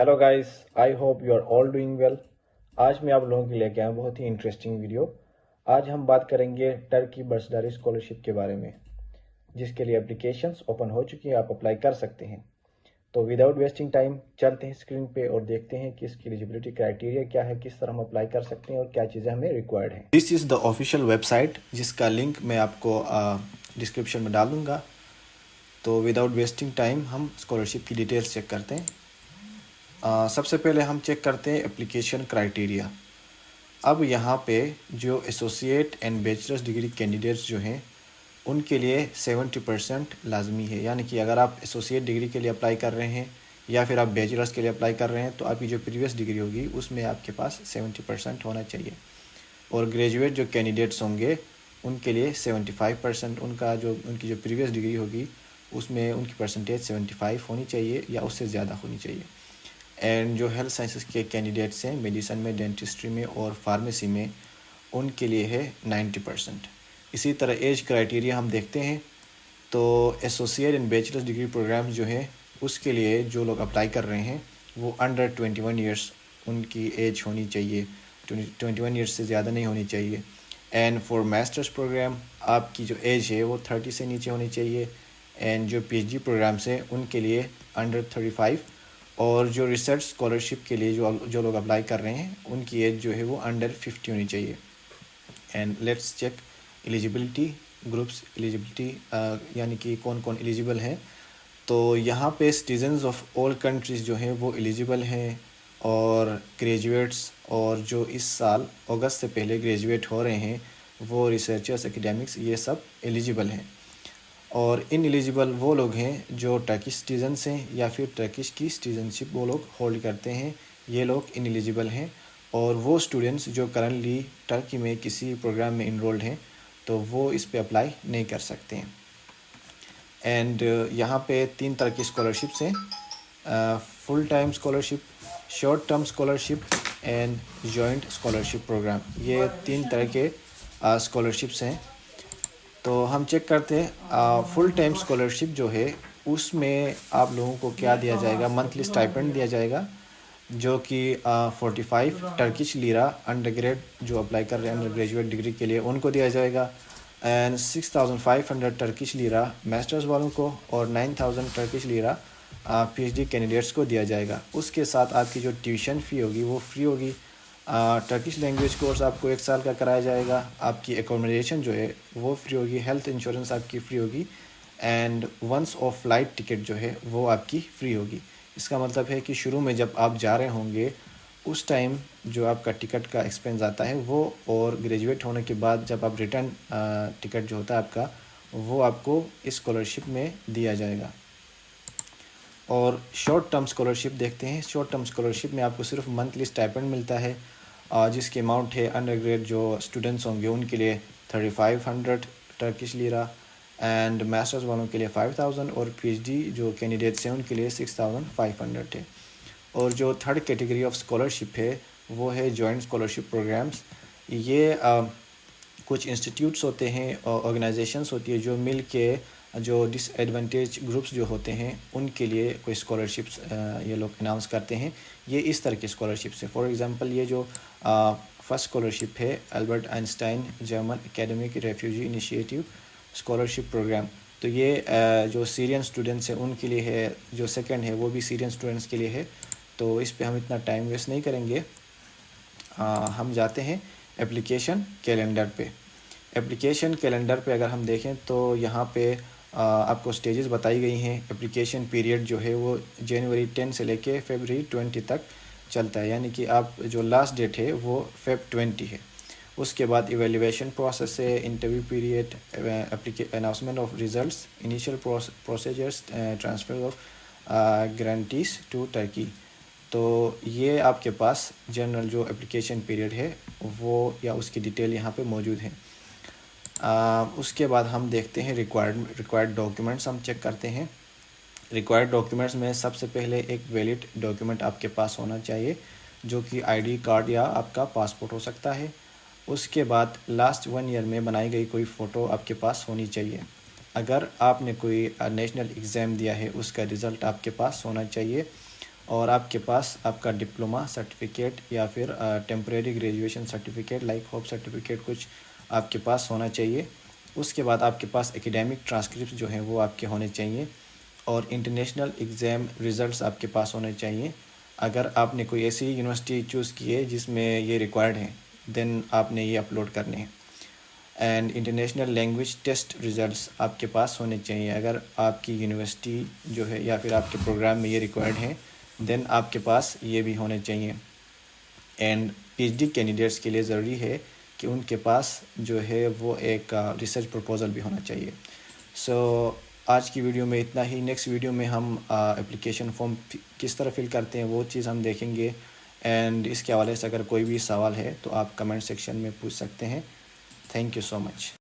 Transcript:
Hello guys, I hope you are all doing well. आज मैं आप लोगों के लिए लेके आया बहुत ही इंटरेस्टिंग वीडियो। आज हम बात करेंगे टर्की बर्सदारी स्कॉलरशिप के बारे में, जिसके लिए एप्लीकेशंस ओपन हो चुकी है, आप अप्लाई कर सकते हैं। तो विदाउट वेस्टिंग टाइम चलते हैं स्क्रीन पे और देखते हैं कि इसकी एलिजिबिलिटी क्राइटेरिया क्या है, किस तरह हम अप्लाई कर सकते हैं और क्या चीज़ें हमें रिक्वायर्ड हैं। This is the official website, जिसका लिंक मैं आपको डिस्क्रिप्शन में डालूंगा। तो विदाउट वेस्टिंग टाइम हम स्कॉलरशिप की डिटेल्स चेक करते हैं। सबसे पहले हम चेक करते हैं एप्लीकेशन क्राइटेरिया। अब यहाँ पे जो associate and bachelor's degree candidates जो हैं उनके लिए 70% लाजमी है। यानी कि अगर आप एसोसिएट डिग्री के लिए अप्लाई कर रहे हैं या फिर आप बैचलर्स के लिए अप्लाई कर रहे हैं तो आपकी जो प्रीवियस डिग्री होगी उसमें आपके पास 70% होना चाहिए। और ग्रेजुएट जो कैंडिडेट्स होंगे उनके लिए 75%, उनकी जो प्रीवियस डिग्री होगी उसमें उनकी परसेंटेज 75 होनी चाहिए या उससे ज़्यादा होनी चाहिए। एंड जो हेल्थ साइंसेस के कैंडिडेट्स हैं मेडिसिन में, डेंटिस्ट्री में और फार्मेसी में, उनके लिए है 90%। इसी तरह एज क्राइटेरिया हम देखते हैं तो associate and bachelor's degree program जो है उसके लिए जो लोग अप्लाई कर रहे हैं वो अंडर 21 ईयर्स उनकी एज होनी चाहिए, 21 ईयर्स से ज़्यादा नहीं होनी चाहिए। एंड फॉर मास्टर्स प्रोग्राम आपकी जो एज है वो 30 से नीचे होनी चाहिए। एंड जो पीएचडी प्रोग्राम्स हैं उनके लिए अंडर 35। और जो रिसर्च स्कॉलरशिप के लिए जो लोग अप्लाई कर रहे हैं उनकी एज जो है वो अंडर 50 होनी चाहिए। And let's check eligibility groups, eligibility यानी कि कौन कौन एलिजिबल हैं। तो यहाँ पे सिटीजन्स ऑफ ऑल कंट्रीज़ जो हैं वो एलिजिबल हैं, और ग्रेजुएट्स और जो इस साल अगस्त से पहले ग्रेजुएट हो रहे हैं वो रिसर्चर्स, एकेडमिक्स, ये सब एलिजिबल हैं। और इन एलिजिबल वो लोग हैं जो टर्किश सिटीजन्स हैं या फिर टर्किश की सिटीजनशिप वो लोग होल्ड करते हैं, ये लोग इन एलिजिबल हैं। और वो स्टूडेंट्स जो करंटली टर्की में किसी प्रोग्राम में इनरोल्ड हैं तो वो इस पे अप्लाई नहीं कर सकते हैं। एंड यहाँ पे 3 तरह की स्कॉलरशिप्स हैं, full time scholarship, short term scholarship and joint scholarship program. ये 3 तरह के स्कॉलरशिप्स हैं। तो हम चेक करते हैं फुल टाइम स्कॉलरशिप जो है उसमें आप लोगों को क्या दिया जाएगा, मंथली स्टाइपेंड दिया जाएगा जो कि 45 टर्किश लीरा अंडर ग्रेड जो अप्लाई कर रहे हैं अंडर ग्रेजुएट डिग्री के लिए उनको दिया जाएगा। एंड 6500 टर्किश लीरा मास्टर्स वालों को और 9000 टर्किश लीरा पीएचडी कैंडिडेट्स को दिया जाएगा। उसके साथ आपकी जो ट्यूशन फ़ी होगी वो फ्री होगी। टर्किश लैंग्वेज कोर्स आपको 1 साल का कराया जाएगा। आपकी एकोमोडेशन जो है वो फ्री होगी, हेल्थ इंश्योरेंस आपकी फ्री होगी, and once of flight ticket जो है वो आपकी फ्री होगी। इसका मतलब है कि शुरू में जब आप जा रहे होंगे उस टाइम जो आपका टिकट का एक्सपेंस आता है वो, और ग्रेजुएट होने के बाद जब आप रिटर्न टिकट जो होता है आपका वो आपको इस स्कॉलरशिप में दिया जाएगा। और शॉर्ट टर्म स्कॉलरशिप देखते हैं। शॉर्ट टर्म स्कॉलरशिप में आपको सिर्फ मंथली स्टाइपेंड मिलता है, जिसकी अमाउंट है अंडर ग्रेड जो स्टूडेंट्स होंगे उनके लिए 3500 टर्किश लीरा, एंड मास्टर्स वालों के लिए 5000, और पीएचडी जो कैंडिडेट्स हैं उनके लिए 6500 है। और जो थर्ड कैटेगरी ऑफ स्कॉलरशिप है वो है जॉइंट स्कॉलरशिप प्रोग्राम्स। ये कुछ इंस्टीट्यूट्स होते हैं, ऑर्गेनाइजेशंस होती है जो मिल के जो डिसएडवांटेज ग्रुप्स जो होते हैं उनके लिए कोई स्कॉलरशिप्स ये लोग अनाउंस करते हैं। ये इस तरह की स्कॉलरशिप्स है। फॉर एग्जांपल ये जो फर्स्ट स्कॉलरशिप है Albert Einstein German academic refugee initiative scholarship program, तो ये जो सीरियन स्टूडेंट्स हैं उनके लिए है। जो सेकंड है वो भी सीरियन स्टूडेंट्स के लिए है। तो इस पे हम इतना टाइम वेस्ट नहीं करेंगे, हम जाते हैं एप्लीकेशन कैलेंडर पे। एप्लीकेशन कैलेंडर पे अगर हम देखें तो यहाँ पे आपको स्टेजेस बताई गई हैं। एप्लीकेशन पीरियड जो है वो जनवरी 10 से लेके फरवरी 20 तक चलता है, यानी कि आप जो लास्ट डेट है वो फेब 20 है। उसके बाद इवेल्युएशन प्रोसेस है, interview period, announcement of results, initial procedures, transfer of grantees to Turkey. तो ये आपके पास जनरल जो एप्लीकेशन पीरियड है वो या उसकी डिटेल यहाँ पे मौजूद है। उसके बाद हम देखते हैं रिक्वायर्ड डॉक्यूमेंट्स हम चेक करते हैं। रिक्वायर्ड डॉक्यूमेंट्स में सबसे पहले एक वैलिड डॉक्यूमेंट आपके पास होना चाहिए जो कि आईडी कार्ड या आपका पासपोर्ट हो सकता है। उसके बाद लास्ट 1 ईयर में बनाई गई कोई फ़ोटो आपके पास होनी चाहिए। अगर आपने कोई नेशनल एग्ज़ाम दिया है उसका रिज़ल्ट आपके पास होना चाहिए। اور آپ کے پاس آپ کا ڈپلوما سرٹیفکیٹ یا پھر temporary graduation certificate like hope certificate کچھ آپ کے پاس ہونا چاہیے۔ اس کے بعد آپ کے پاس ایکیڈیمک ٹرانسکرپٹ جو ہیں وہ آپ کے ہونے چاہیے، اور انٹرنیشنل ایگزام ریزلٹس آپ کے پاس ہونے چاہیے۔ اگر آپ نے کوئی ایسی یونیورسٹی چوز کی ہے جس میں یہ ریکوائرڈ ہیں، دین آپ نے یہ اپلوڈ کرنے ہیں۔ And international language test results آپ کے پاس ہونے چاہیے۔ اگر آپ کی یونیورسٹی جو ہے یا پھر آپ کے پروگرام میں یہ ریکوائرڈ ہیں، دین آپ کے پاس یہ بھی ہونے چاہیے۔ And P H D candidates کے لیے ضروری ہے کہ ان کے پاس جو ہے وہ ایک ریسرچ پروپوزل بھی ہونا چاہیے۔ سو آج کی ویڈیو میں اتنا ہی۔ نیکسٹ ویڈیو میں ہم اپلیکیشن فارم کس طرح فل کرتے ہیں وہ چیز ہم دیکھیں گے، اینڈ اس کے حوالے سے اگر کوئی بھی سوال ہے تو آپ کمنٹ سیکشن میں پوچھ سکتے ہیں۔ Thank you so much.